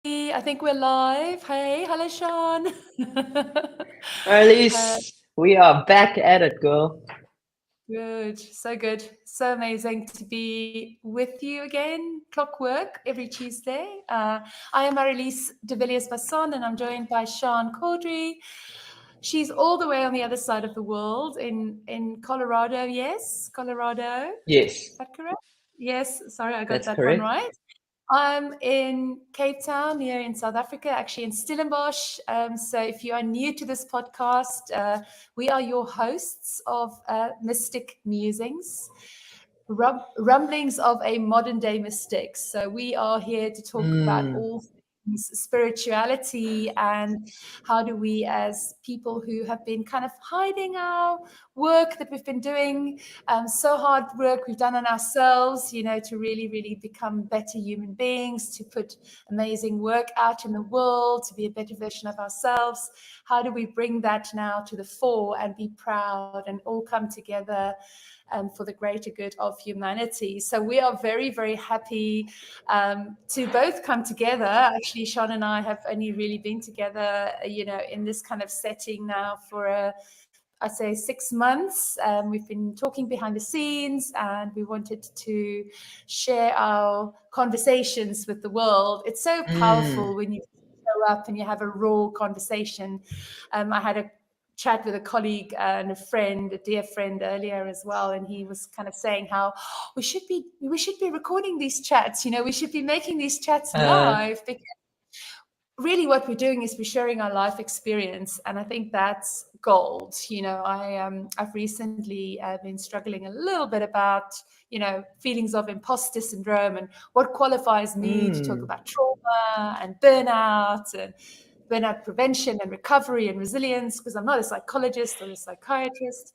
I think we're live. Hey, hello, Sean. Uh, Elise, we are back at it, girl. Good, so good, so amazing to be with you again. Clockwork every Tuesday. I am Marilise de Villiers-Basson, and I'm joined by Sean Caudry. She's all the way on the other side of the world in Colorado. Yes, Colorado. Yes, Is that correct? Yes. Sorry, I got that's that one correct. right. I'm in Cape Town, here in South Africa, actually in Stellenbosch. So if you are new to this podcast, we are your hosts of Mystic Musings, rumblings of a modern day mystic. So we are here to talk about Mm, all things spirituality and how do we, as people who have been kind of hiding our work that we've been doing, so hard work we've done on ourselves, to really, really become better human beings, to put amazing work out in the world, to be a better version of ourselves. How do we bring that now to the fore and be proud and all come together for the greater good of humanity? So we are very, very happy to both come together. Actually, Sean and I have only really been together, in this kind of setting now for I'd say 6 months. We've been talking behind the scenes and we wanted to share our conversations with the world. It's so mm, powerful when you show up and you have a raw conversation. I had a chat with a colleague and a friend, a dear friend earlier as well, and he was kind of saying how we should be recording these chats. We should be making these chats uh, live because really what we're doing is we're sharing our life experience, and I think that's gold. I've recently been struggling a little bit about feelings of imposter syndrome and what qualifies me to talk mm, about trauma and burnout prevention and recovery and resilience, because I'm not a psychologist or a psychiatrist.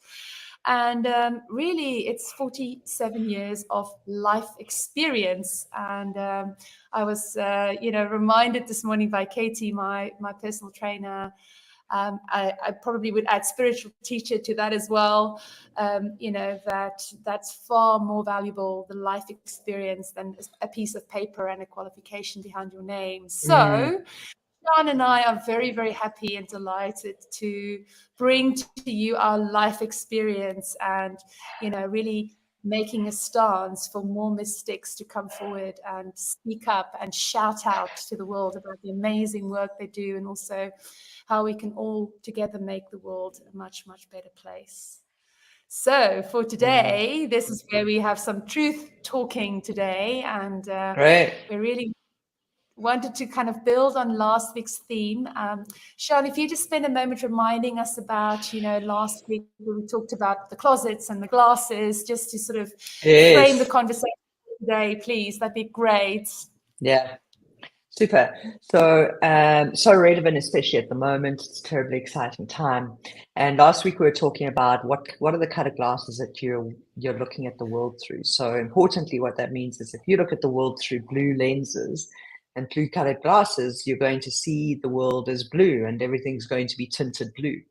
And really, it's 47 years of life experience. And I was, reminded this morning by Katie, my personal trainer. I probably would add spiritual teacher to that as well. That's far more valuable, the life experience, than a piece of paper and a qualification behind your name. mm. So Sean and I are very, very happy and delighted to bring to you our life experience and, really making a stance for more mystics to come forward and speak up and shout out to the world about the amazing work they do, and also how we can all together make the world a much, much better place. So for Mm. today, this is where we have some truth talking today, and Great. we're really wanted to kind of build on last week's theme. Sean, if you just spend a moment reminding us about, last week we talked about the closets and the glasses, just to sort of frame the Yes. conversation today, please, that'd be great. Yeah. Super. So relevant, especially at the moment. It's a terribly exciting time. And last week we were talking about what are the kind of glasses that you're looking at the world through. So importantly, what that means is if you look at the world through blue lenses and blue colored glasses, you're going to see the world as blue and everything's going to be tinted blue.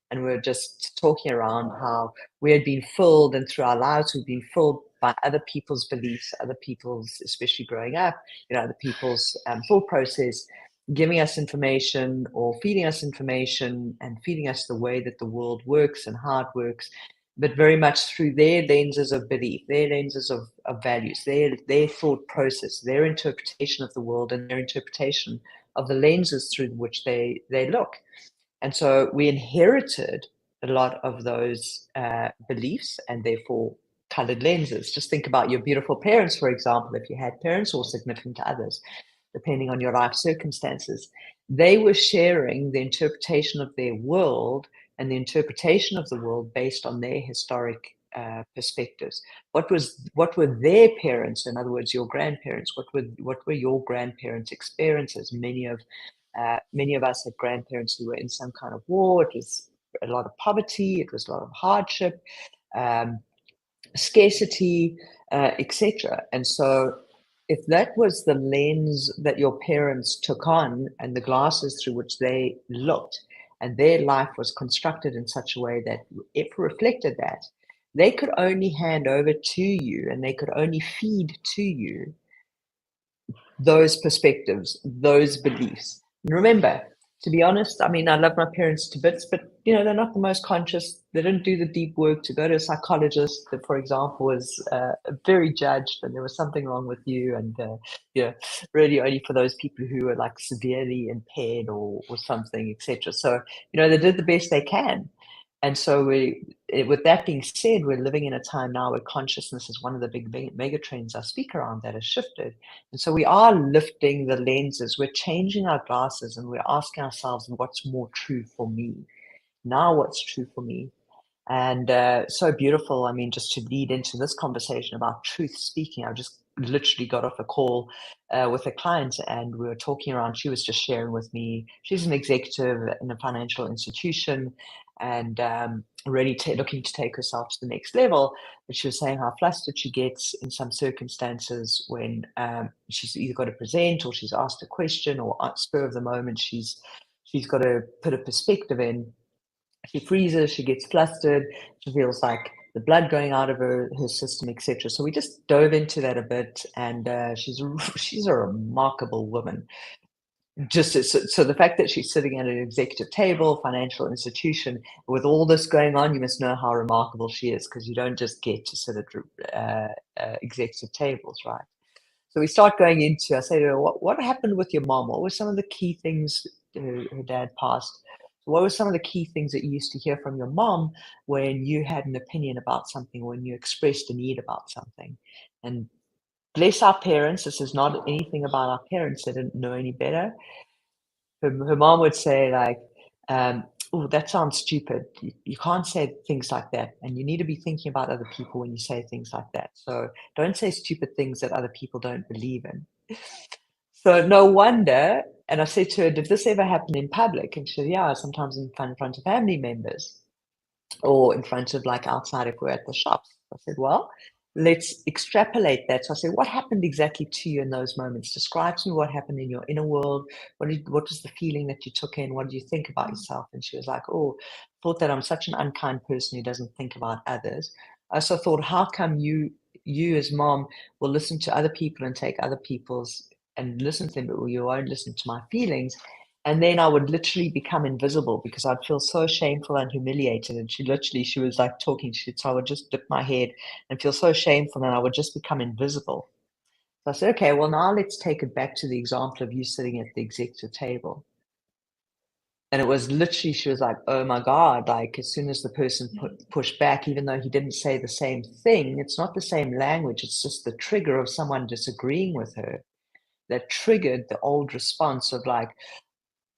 And we're just talking around how we had been filled, and through our lives we've been filled by other people's beliefs, other people's, especially growing up, other people's thought process, giving us information or feeding us information and feeding us the way that the world works and how it works, but very much through their lenses of belief, their lenses of values, their thought process, their interpretation of the world, and their interpretation of the lenses through which they look. And so we inherited a lot of those beliefs and therefore colored lenses. Just think about your beautiful parents, for example, if you had parents or significant others, depending on your life circumstances. They were sharing the interpretation of their world and the interpretation of the world based on their historic perspectives. What were their parents, in other words, your grandparents? What were your grandparents' experiences? Many of us had grandparents who were in some kind of war. It was a lot of poverty. It was a lot of hardship, um, scarcity, etc. And so, if that was the lens that your parents took on and the glasses through which they looked, and their life was constructed in such a way that it reflected that, they could only hand over to you and they could only feed to you those perspectives, those beliefs. And remember, to be honest, I mean, I love my parents to bits, but they're not the most conscious. They didn't do the deep work to go to a psychologist that, for example, was very judged, and there was something wrong with you, and really only for those people who were like severely impaired or something, etc. So they did the best they can. And so with that being said, we're living in a time now where consciousness is one of the big mega trends I speak around that has shifted. And so we are lifting the lenses, we're changing our glasses, and we're asking ourselves, what's more true for me? Now, what's true for me? And so beautiful. I mean, just to lead into this conversation about truth speaking, I just literally got off a call with a client, and we were talking around. She was just sharing with me, she's an executive in a financial institution, and really looking to take herself to the next level. But she was saying how flustered she gets in some circumstances when she's either got to present, or she's asked a question, or at spur of the moment she's got to put a perspective in. She freezes, she gets flustered, she feels like the blood going out of her system, etc. So we just dove into that a bit, and she's a remarkable woman. Just so the fact that she's sitting at an executive table, financial institution, with all this going on, you must know how remarkable she is, because you don't just get to sit at executive tables, right? So we start going into, I say to her, what happened with your mom? What were some of the key things? Her dad passed. What were some of the key things that you used to hear from your mom when you had an opinion about something, when you expressed a need about something? And bless our parents, this is not anything about our parents, they didn't know any better. Her mom would say, like, oh, that sounds stupid. You can't say things like that. And you need to be thinking about other people when you say things like that. So don't say stupid things that other people don't believe in. So no wonder. And I said to her, did this ever happen in public? And she said, yeah, sometimes in front of family members, or in front of, like, outside if we're at the shops. I said, well, let's extrapolate that. So I said, what happened exactly to you in those moments? Describe to me what happened in your inner world. What was the feeling that you took in? What did you think about yourself? And she was like, oh, thought that I'm such an unkind person who doesn't think about others. I also thought, how come you as mom will listen to other people and take other people's and listen to them, but you won't listen to my feelings? And then I would literally become invisible because I'd feel so shameful and humiliated. And she was like talking shit. So I would just dip my head and feel so shameful, and I would just become invisible. So I said, okay, well, now let's take it back to the example of you sitting at the executive table. And it was literally, she was like, oh my God, like as soon as the person pushed back, even though he didn't say the same thing, it's not the same language. It's just the trigger of someone disagreeing with her that triggered the old response of like,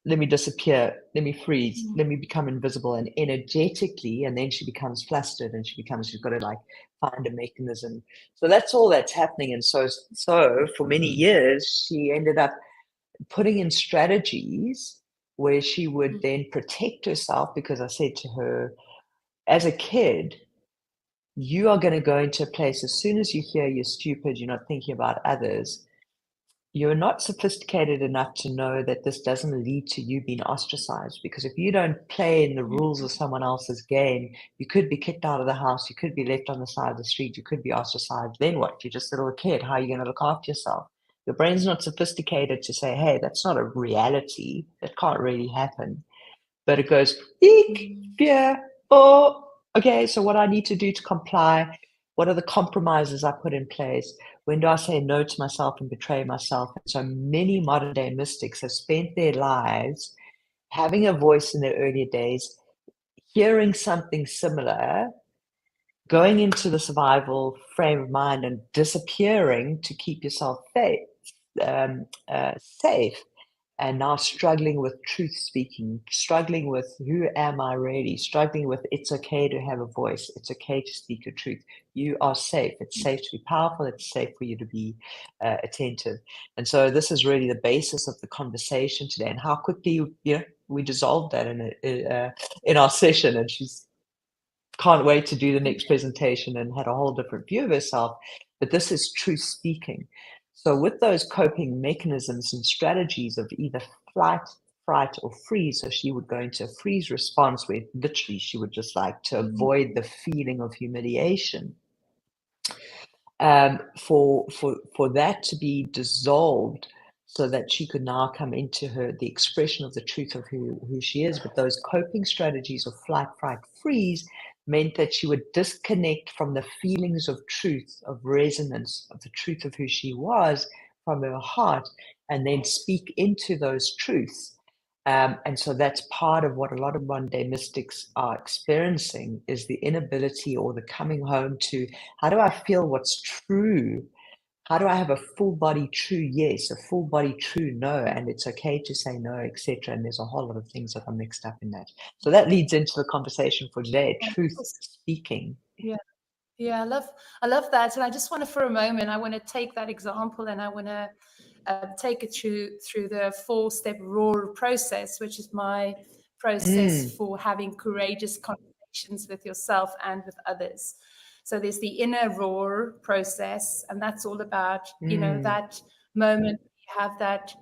let me disappear, let me freeze, let me become invisible, and energetically, and then she becomes flustered, and she's got to like find a mechanism. So that's all that's happening. And so for many years, she ended up putting in strategies where she would then protect herself, because I said to her, as a kid, you are going to go into a place, as soon as you hear you're stupid, you're not thinking about others, you're not sophisticated enough to know that this doesn't lead to you being ostracized. Because if you don't play in the rules of someone else's game, you could be kicked out of the house, you could be left on the side of the street, you could be ostracized. Then what? You're just a little kid. How are you going to look after yourself? Your brain's not sophisticated to say, hey, that's not a reality. That can't really happen. But it goes, eek, fear, oh, okay, so what I need to do to comply? What are the compromises I put in place? When do I say no to myself and betray myself? And so many modern day mystics have spent their lives having a voice in their earlier days, hearing something similar, going into the survival frame of mind and disappearing to keep yourself safe. And now struggling with truth speaking, struggling with who am I really, struggling with it's okay to have a voice, it's okay to speak your truth. You are safe. It's safe to be powerful. It's safe for you to be attentive. And so this is really the basis of the conversation today, and how quickly we dissolved that in our session. And she's can't wait to do the next presentation and had a whole different view of herself. But this is truth speaking. So with those coping mechanisms and strategies of either flight, fright, or freeze, so she would go into a freeze response where literally she would just like to avoid the feeling of humiliation. for that to be dissolved so that she could now come into the expression of the truth of who she is. But those coping strategies of flight, fright, freeze meant that she would disconnect from the feelings of truth, of resonance, of the truth of who she was from her heart, and then speak into those truths. And so that's part of what a lot of modern day mystics are experiencing, is the inability or the coming home to, how do I feel what's true? How do I have a full body true yes, a full body true no, and it's okay to say no, etc. And there's a whole lot of things that are mixed up in that. So that leads into the conversation for today, truth speaking. Yeah. Yeah, I love that. And I just want to, for a moment, I want to take that example and I want to take it through the 4-step roar process, which is my process for having courageous conversations with yourself and with others. So there's the inner roar process, and that's all about, you know, that moment you have that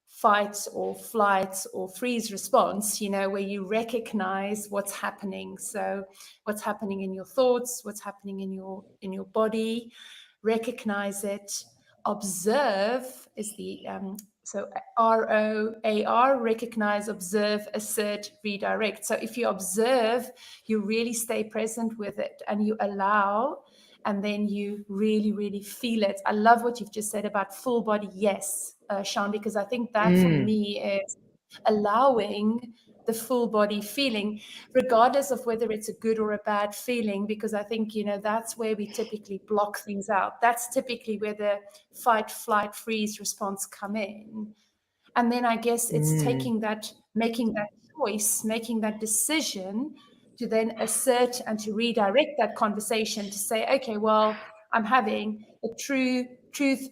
fight or flight or freeze response, you know, where you recognize what's happening. So what's happening in your thoughts, what's happening in your body, recognize it. Observe is the so ROAR, recognize, observe, assert, redirect. So if you observe, you really stay present with it and you allow, and then you really, really feel it. I love what you've just said about full body yes, Sean, because I think that for me is allowing the full body feeling, regardless of whether it's a good or a bad feeling, because I think, you know, that's where we typically block things out. That's typically where the fight, flight, freeze response come in. And then I guess it's taking that, making that choice, making that decision to then assert and to redirect that conversation to say, okay, well, I'm having a truth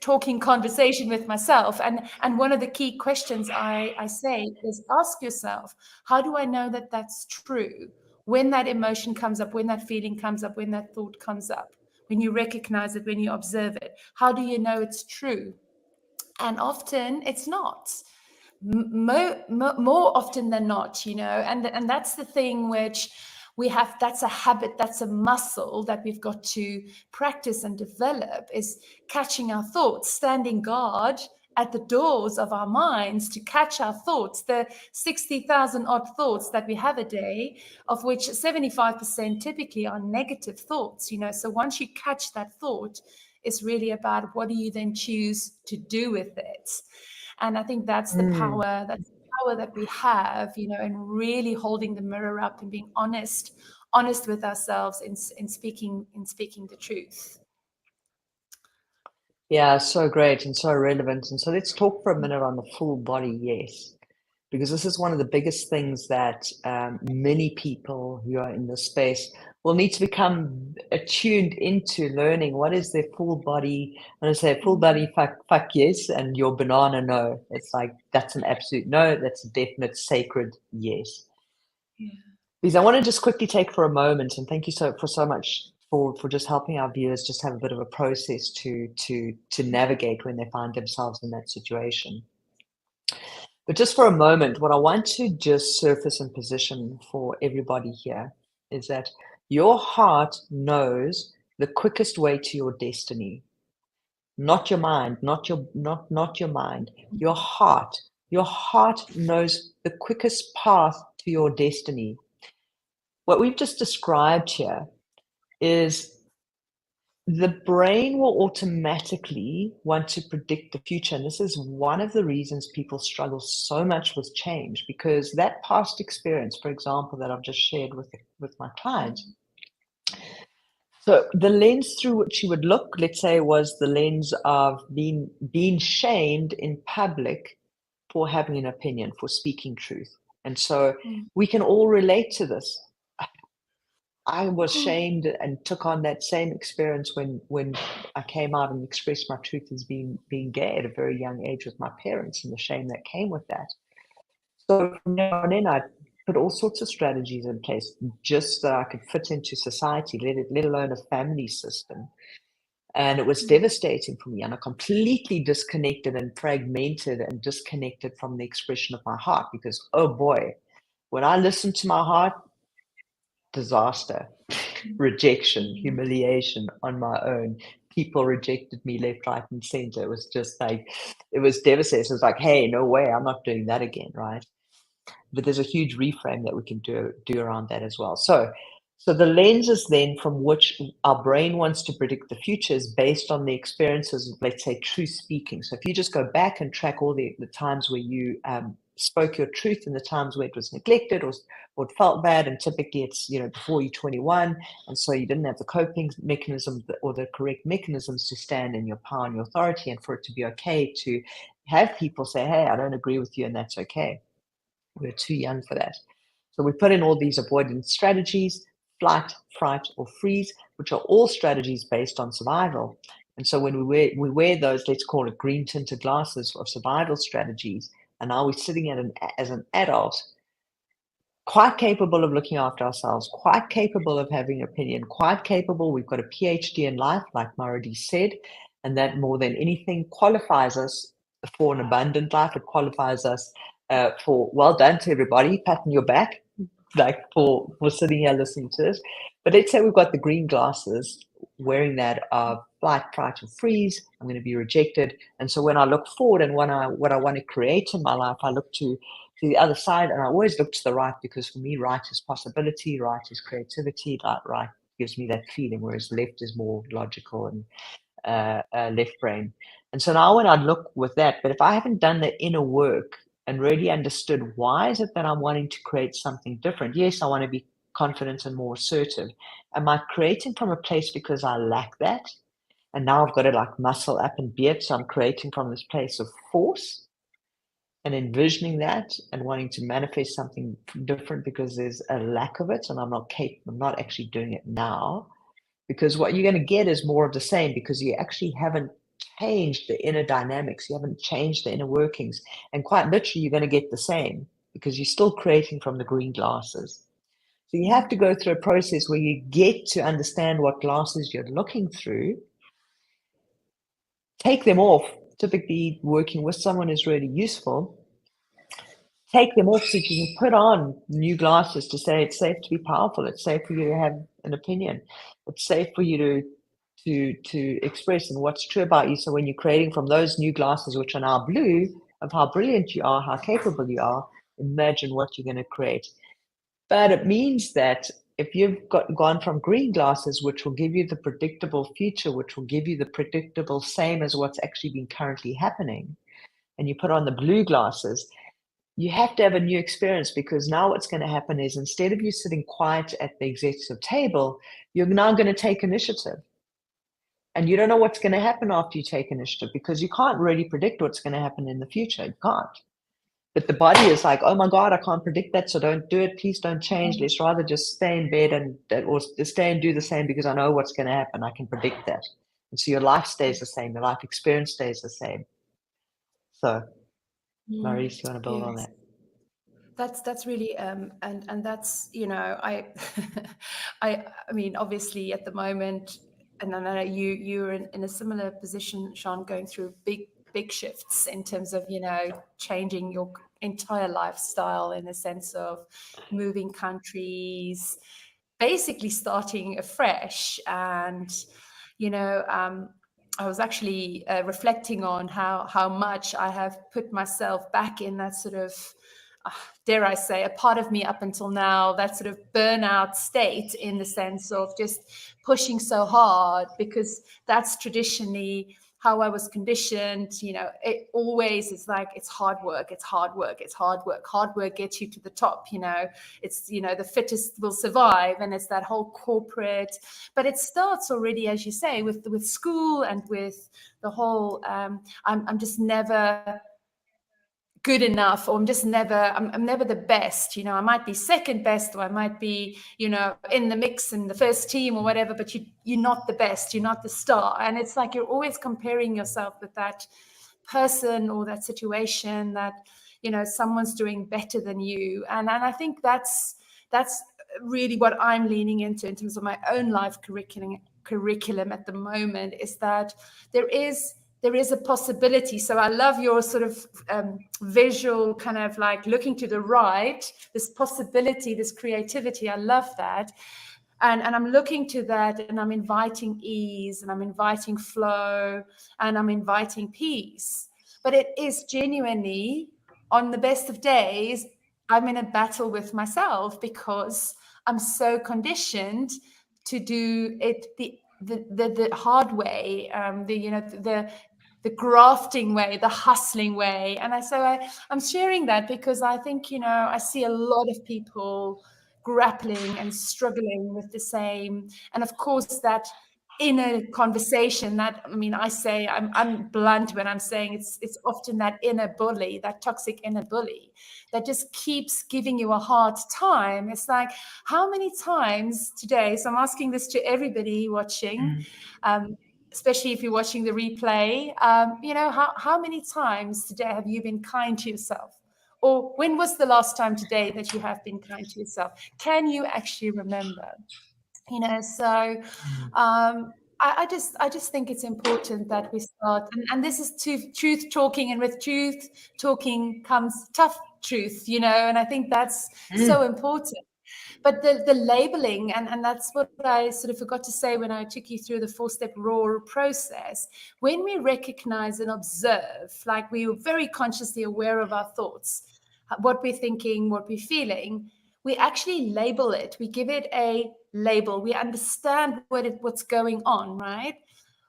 talking conversation with myself. And one of the key questions I say is, ask yourself, how do I know that that's true? When that emotion comes up, when that feeling comes up, when that thought comes up, when you recognize it, when you observe it, how do you know it's true? And often it's not. More often than not, you know, and that's the thing which we have, that's a habit, that's a muscle that we've got to practice and develop, is catching our thoughts, standing guard at the doors of our minds to catch our thoughts, the 60,000 odd thoughts that we have a day, of which 75% typically are negative thoughts, you know. So once you catch that thought, it's really about what do you then choose to do with it. And I think that's the power, that we have, you know, and really holding the mirror up and being honest with ourselves in speaking the truth. Yeah, so great and so relevant. And so let's talk for a minute on the full body yes, because this is one of the biggest things that many people who are in this space will need to become attuned into learning. What is their full body? When I say full body fuck yes, and your banana no. It's like, that's an absolute no. That's a definite sacred yes. Yeah. Because I want to just quickly take for a moment, and thank you so much for just helping our viewers just have a bit of a process to navigate when they find themselves in that situation. But just for a moment, what I want to just surface and position for everybody here is that your heart knows the quickest way to your destiny, not your mind, not your mind. Your heart knows the quickest path to your destiny. What we've just described here is the brain will automatically want to predict the future. And this is one of the reasons people struggle so much with change, because that past experience, for example, that I've just shared with my clients. So the lens through which you would look, let's say, was the lens of being shamed in public for having an opinion, for speaking truth. And so we can all relate to this. I was shamed and took on that same experience when I came out and expressed my truth as being gay at a very young age with my parents, and the shame that came with that. So from now on in, I put all sorts of strategies in place just so I could fit into society, let alone a family system. And it was devastating for me, and I completely disconnected and fragmented and disconnected from the expression of my heart, because, oh boy, when I listened to my heart, disaster. rejection, humiliation on my own. People rejected me left, right, and center. It was just like, it was devastating. It was like, hey, no way, I'm not doing that again, right? But there's a huge reframe that we can do around that as well. So the lenses then from which our brain wants to predict the future is based on the experiences of, let's say, truth speaking. So if you just go back and track all the times where you spoke your truth and the times where it was neglected or it felt bad, and typically it's, you know, before you're 21, and so you didn't have the coping mechanisms or the correct mechanisms to stand in your power and your authority, and for it to be okay to have people say, hey, I don't agree with you, and that's okay. We're too young for that. So we put in all these avoidance strategies, flight, fright, or freeze, which are all strategies based on survival. And so when we wear those, let's call it green tinted glasses of survival strategies, and now we're sitting as an adult, quite capable of looking after ourselves, quite capable of having an opinion, quite capable. We've got a PhD in life, like Maradi said, and that more than anything qualifies us for an abundant life. It qualifies us for, well done to everybody, patting your back, like for sitting here listening to this. But let's say we've got the green glasses, wearing that flight, fright, or freeze. I'm going to be rejected. And so when I look forward and what I want to create in my life, I look to the other side, and I always look to the right, because for me, right is possibility, right is creativity, right gives me that feeling, whereas left is more logical and left brain. And so now when I look with that, but if I haven't done the inner work and really understood why is it that I'm wanting to create something different? Yes, I want to be confident and more assertive. Am I creating from a place because I lack that? And now I've got to like muscle up and be it. So I'm creating from this place of force and envisioning that and wanting to manifest something different because there's a lack of it and I'm not actually doing it now. Because what you're going to get is more of the same, because you actually haven't changed the inner dynamics. You haven't changed the inner workings. And quite literally, you're going to get the same because you're still creating from the green glasses. So you have to go through a process where you get to understand what glasses you're looking through, take them off. Typically, working with someone is really useful. Take them off so you can put on new glasses to say it's safe to be powerful. It's safe for you to have an opinion. It's safe for you to express and what's true about you. So when you're creating from those new glasses, which are now blue, of how brilliant you are, how capable you are, imagine what you're going to create. But it means that if you've gone from green glasses, which will give you the predictable future, which will give you the predictable same as what's actually been currently happening, and you put on the blue glasses, you have to have a new experience, because now what's going to happen is, instead of you sitting quiet at the executive table, you're now going to take initiative. And you don't know what's going to happen after you take initiative, because you can't really predict what's going to happen in the future. You can't. But the body is like, oh my God, I can't predict that. So don't do it. Please don't change. Let's rather just stay in bed or stay and do the same, because I know what's going to happen. I can predict that. And so your life stays the same. Your life experience stays the same. So, Maurice, you want to build on that? That's really and that's, you know, I mean, obviously at the moment, and I know you're in a similar position, Sean, going through big shifts in terms of, you know, changing your entire lifestyle, in the sense of moving countries, basically starting afresh. And, you know, I was actually reflecting on how much I have put myself back in that sort of, dare I say, a part of me up until now, that sort of burnout state, in the sense of just pushing so hard, because that's traditionally how I was conditioned. You know, it always is like, it's hard work, it's hard work, it's hard work. Hard work gets you to the top, you know, it's, you know, the fittest will survive. And it's that whole corporate, but it starts already, as you say, with school and with the whole, I'm just never good enough, or I'm never the best. You know, I might be second best, or I might be, you know, in the mix in the first team or whatever, but you're not the best, you're not the star. And it's like, you're always comparing yourself with that person or that situation that, you know, someone's doing better than you. And I think that's really what I'm leaning into in terms of my own life curriculum at the moment, is that there is a possibility. So I love your sort of visual, kind of like looking to the right, this possibility, this creativity. I love that. And I'm looking to that, and I'm inviting ease, and I'm inviting flow, and I'm inviting peace. But it is genuinely, on the best of days, I'm in a battle with myself because I'm so conditioned to do it the hard way, the grafting way, the hustling way. And I'm sharing that because I think, I see a lot of people grappling and struggling with the same. And of course, that inner conversation that, I say, I'm blunt when I'm saying it's often that inner bully, that toxic inner bully that just keeps giving you a hard time. It's like, how many times today, so I'm asking this to everybody watching, especially if you're watching the replay, how many times today have you been kind to yourself? Or when was the last time today that you have been kind to yourself? Can you actually remember? So I just think it's important that we start, and this is truth talking, and with truth talking comes tough truth, and I think that's so important. But the labeling, and that's what I sort of forgot to say when I took you through the 4-step RAW process. When we recognize and observe, like we are very consciously aware of our thoughts, what we're thinking, what we're feeling, we actually label it. We give it a label. We understand what's going on, right?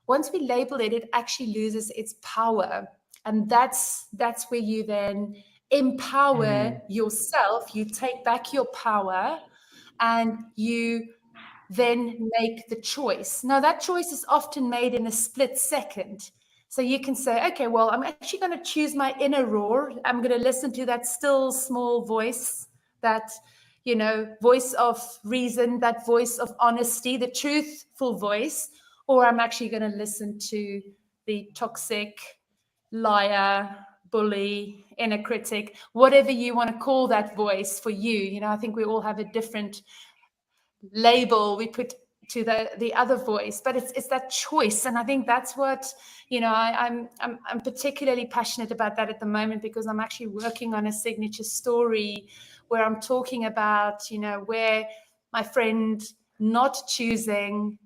Once we label it, it actually loses its power. And that's where you then empower yourself. You take back your power, and you then make the choice. Now, that choice is often made in a split second. So you can say, okay, well, I'm actually going to choose my inner roar. I'm going to listen to that still small voice, that, voice of reason, that voice of honesty, the truthful voice, or I'm actually going to listen to the toxic liar, bully, inner critic, whatever you want to call that voice for you. I think we all have a different label we put to the other voice, but it's that choice. And I think that's what I'm particularly passionate about that at the moment, because I'm actually working on a signature story where I'm talking about where my friend not choosing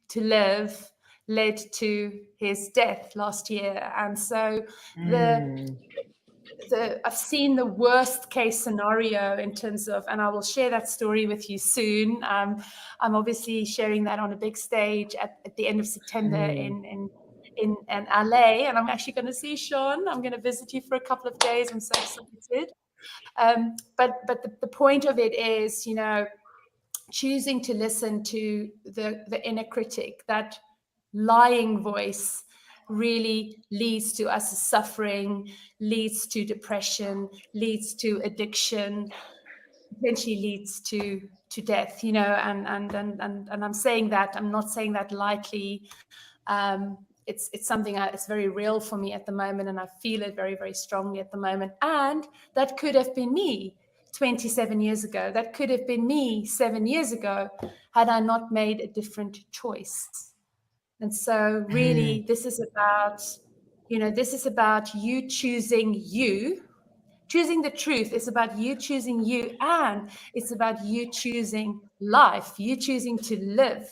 to live led to his death last year. And so I've seen the worst case scenario in terms of, and I will share that story with you soon. I'm obviously sharing that on a big stage at the end of September in LA, and I'm actually going to see Sean. I'm going to visit you for a couple of days. I'm so excited. But the point of it is, choosing to listen to the inner critic, that lying voice, really leads to us suffering, leads to depression, leads to addiction, eventually leads to death. And I'm saying that, I'm not saying that lightly. It's something it's very real for me at the moment, and I feel it very, very strongly at the moment. And that could have been me 27 years ago. That could have been me 7 years ago had I not made a different choice. And so really, this is about you choosing you. Choosing the truth is about you choosing you, and it's about you choosing life, you choosing to live.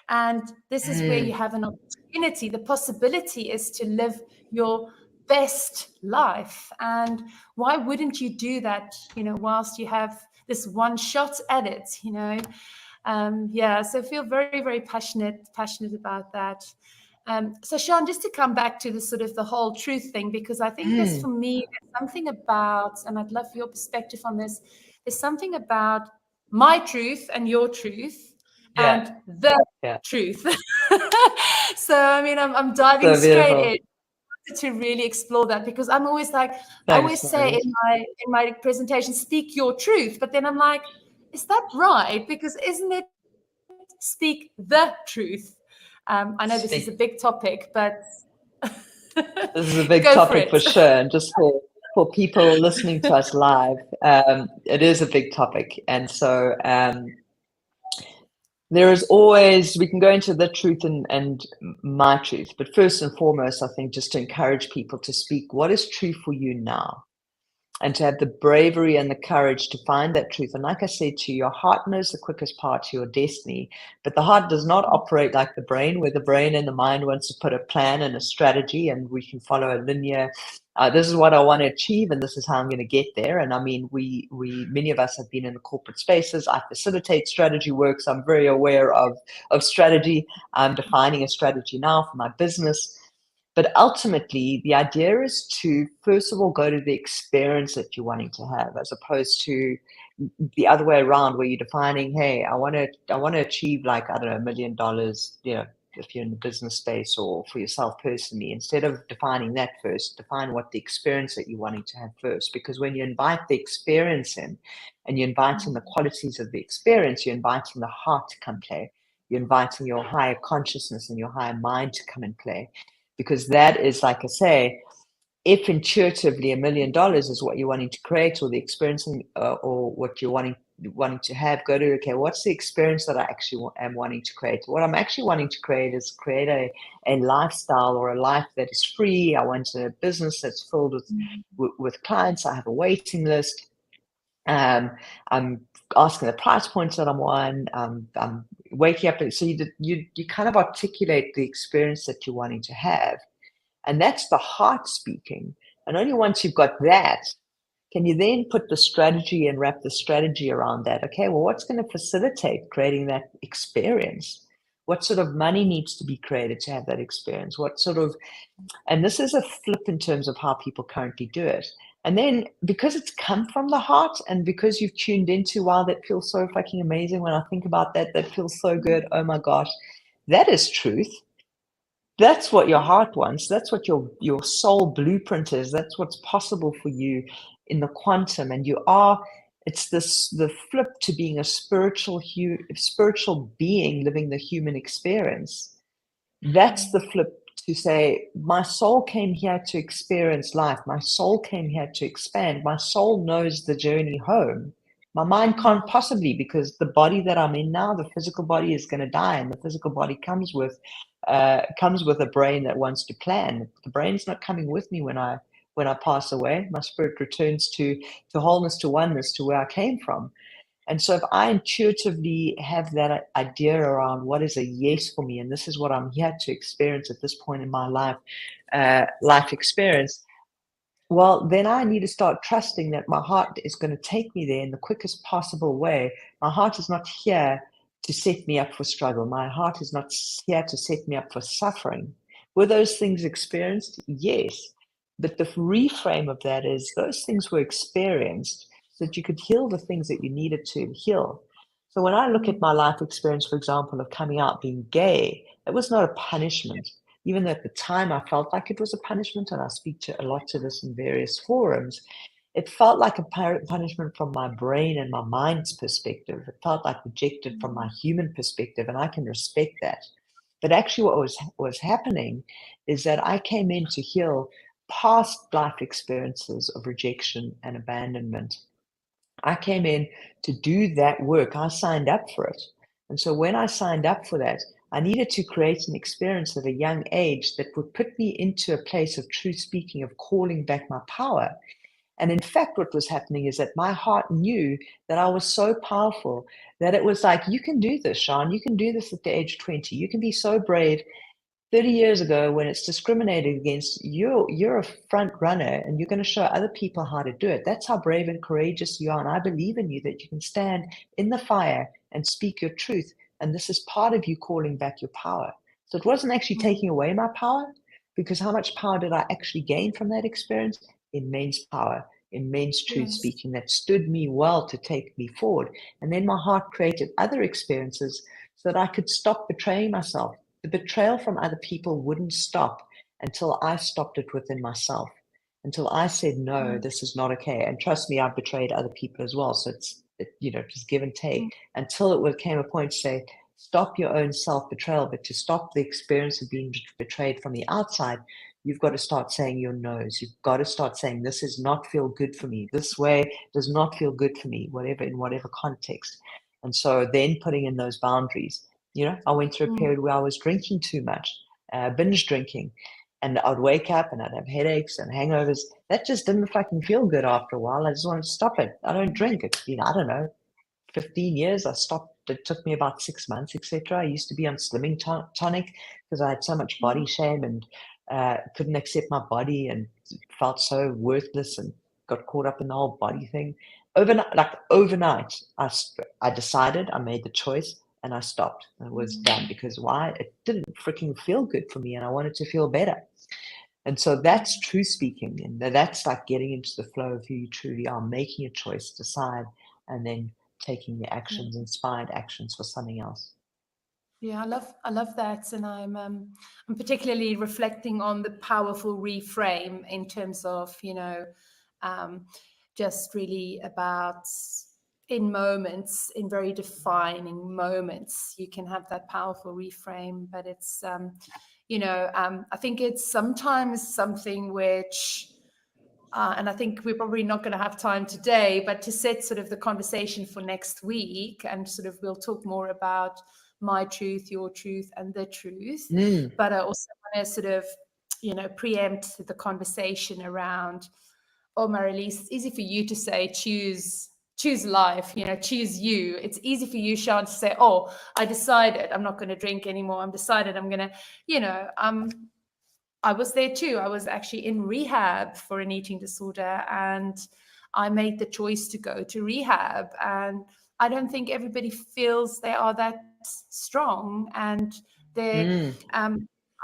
And this is where you have an opportunity. The possibility is to live your best life. And why wouldn't you do that, whilst you have this one shot at it, so I feel very, very passionate about that. So Sean, just to come back to the sort of the whole truth thing, because I think this, for me, there's something about, and I'd love your perspective on this, there's something about my truth and your truth and the truth. So, I'm diving So straight in to really explore that, because I'm always like, I always say in my presentation, speak your truth. But then I'm like, is that right? Because isn't it speak the truth? I know this is a big topic, but this is a big topic for sure. And just for people listening to us live, it is a big topic. And so there is always, we can go into the truth and my truth, but first and foremost, I think just to encourage people to speak what is true for you now. and to have the bravery and the courage to find that truth. And like I said to you, your heart knows the quickest path to your destiny, but the heart does not operate like the brain, where the brain and the mind wants to put a plan and a strategy, and we can follow a linear. This is what I want to achieve, and this is how I'm going to get there. And I mean, many of us have been in the corporate spaces. I facilitate strategy work, so I'm very aware of strategy. I'm defining a strategy now for my business. But ultimately, the idea is to, first of all, go to the experience that you're wanting to have, as opposed to the other way around, where you're defining, hey, I want to achieve, like, I don't know, $1 million, if you're in the business space, or for yourself personally. Instead of defining that first, define what the experience that you're wanting to have first. Because when you invite the experience in, and you're inviting the qualities of the experience, you're inviting the heart to come play. You're inviting your higher consciousness and your higher mind to come and play. Because that is, like I say, if intuitively $1 million is what you're wanting to create, or the experience, or what you're wanting to have, go to, okay, what's the experience that I actually am wanting to create? What I'm actually wanting to create is create a lifestyle, or a life that is free. I want a business that's filled with clients. I have a waiting list. I'm asking the price points that I'm on. I'm waking up. So you kind of articulate the experience that you're wanting to have. And that's the heart speaking. And only once you've got that, can you then put the strategy and wrap the strategy around that. Okay, well, what's going to facilitate creating that experience? What sort of money needs to be created to have that experience? And this is a flip in terms of how people currently do it. And then, because it's come from the heart, and because you've tuned into, wow, that feels so fucking amazing when I think about that, that feels so good. Oh my gosh, that is truth. That's what your heart wants. That's what your soul blueprint is. That's what's possible for you in the quantum. And it's the flip to being a spiritual being living the human experience. That's the flip to say, my soul came here to experience life. My soul came here to expand. My soul knows the journey home. My mind can't possibly, because the body that I'm in now, the physical body, is going to die, and the physical body comes with a brain that wants to plan. The brain's not coming with me when I pass away. My spirit returns to wholeness, to oneness, to where I came from. And so if I intuitively have that idea around what is a yes for me, and this is what I'm here to experience at this point in my life experience, well, then I need to start trusting that my heart is going to take me there in the quickest possible way. My heart is not here to set me up for struggle. My heart is not here to set me up for suffering. Were those things experienced? Yes. But the reframe of that is, those things were experienced so that you could heal the things that you needed to heal. So when I look at my life experience, for example, of coming out being gay, it was not a punishment. Even though at the time I felt like it was a punishment, and I speak a lot to this in various forums, it felt like a punishment from my brain and my mind's perspective. It felt like rejected from my human perspective, and I can respect that. But actually what was happening is that I came in to heal past life experiences of rejection and abandonment. I came in to do that work. I signed up for it. And so when I signed up for that, I needed to create an experience at a young age that would put me into a place of true speaking, of calling back my power. And in fact, what was happening is that my heart knew that I was so powerful that it was like, you can do this, Sean. You can do this at the age of 20. You can be so brave. 30 years ago, when it's discriminated against, you're a front runner, and you're going to show other people how to do it. That's how brave and courageous you are. And I believe in you, that you can stand in the fire and speak your truth. And this is part of you calling back your power. So it wasn't actually taking away my power, because how much power did I actually gain from that experience? Immense power, immense truth speaking that stood me well to take me forward. And then my heart created other experiences so that I could stop betraying myself. The betrayal from other people wouldn't stop until I stopped it within myself, until I said, no, this is not okay. And trust me, I've betrayed other people as well. So it's just give and take, until it came a point to say, stop your own self-betrayal. But to stop the experience of being betrayed from the outside, you've got to start saying your no's. You've got to start saying, this does not feel good for me. This way does not feel good for me, in whatever context. And so then putting in those boundaries. I went through a period where I was drinking too much, binge drinking. And I'd wake up and I'd have headaches and hangovers. That just didn't fucking feel good after a while. I just wanted to stop it. I don't drink. It's been, I don't know, 15 years. I stopped. It took me about 6 months, etc. I used to be on slimming tonic because I had so much body shame and couldn't accept my body and felt so worthless and got caught up in the whole body thing. Overnight, I decided, I made the choice, and I stopped. It was done. Because why? It didn't freaking feel good for me, and I wanted to feel better. And so that's true speaking, and that's like getting into the flow of who you truly are, making a choice, decide, and then taking the actions, inspired actions for something else. Yeah, I love that, and I'm particularly reflecting on the powerful reframe in terms of, you know, just really about in moments, in very defining moments, you can have that powerful reframe. But it's you know, I think it's sometimes something which. And I think we're probably not going to have time today, but to set sort of the conversation for next week, and sort of we'll talk more about my truth, your truth, and the truth. But I also want to sort of, you know, preempt the conversation around, oh, Marielise, it's easy for you to say, choose life, you know, choose you. It's easy for you, Sean, to say, oh, I decided I'm not going to drink anymore. I'm decided I'm going to, you know, I was there too. I was actually in rehab for an eating disorder, and I made the choice to go to rehab. And I don't think everybody feels they are that strong. And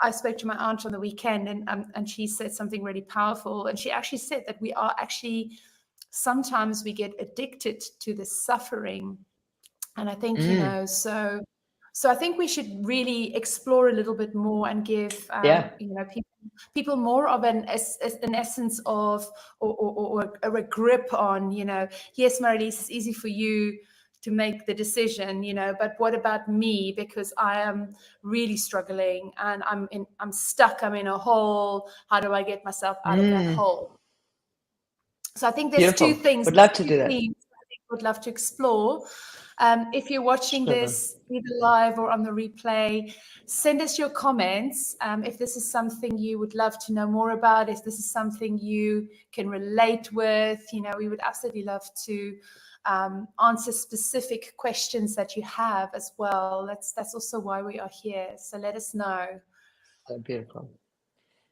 I spoke to my aunt on the weekend, and she said something really powerful. And she actually said that we are actually, sometimes we get addicted to the suffering. And I think, you know, so I think we should really explore a little bit more and give, you know, people more of an essence of, or a grip on, you know, yes, Marielise, it's easy for you to make the decision, you know, but what about me? Because I am really struggling, and I'm stuck. I'm in a hole. How do I get myself out of that hole? So I think there's two things. Would love to do that. I would love to explore. If you're watching this either live or on the replay, send us your comments. If this is something you would love to know more about, if this is something you can relate with, you know, we would absolutely love to answer specific questions that you have as well. That's also why we are here. So let us know. So beautiful.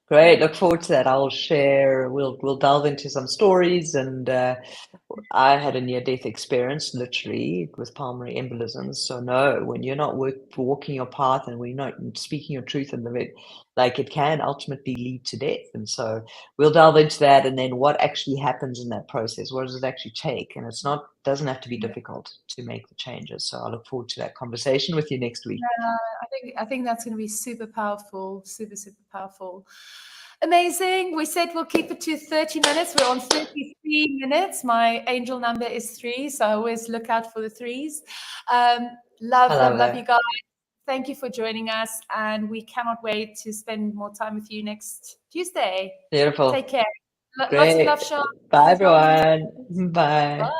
Great. Look forward to that. I'll share, we'll delve into some stories. And I had a near-death experience, literally, with pulmonary embolisms. So no, when you're not walking your path, and when you're not speaking your truth in the, like, it can ultimately lead to death. And so we'll delve into that, and then what actually happens in that process. What does it actually take? And it's not, doesn't have to be difficult to make the changes. So I look forward to that conversation with you next week. I think that's going to be super powerful, super powerful. Amazing. We said we'll keep it to 30 minutes. We're on 33 minutes. My angel number is 3, so I always look out for the 3s. Love you guys. Thank you for joining us, and we cannot wait to spend more time with you next Tuesday. Beautiful. Take care. Great. Lots of love, Sean. Bye, everyone. Bye. Bye.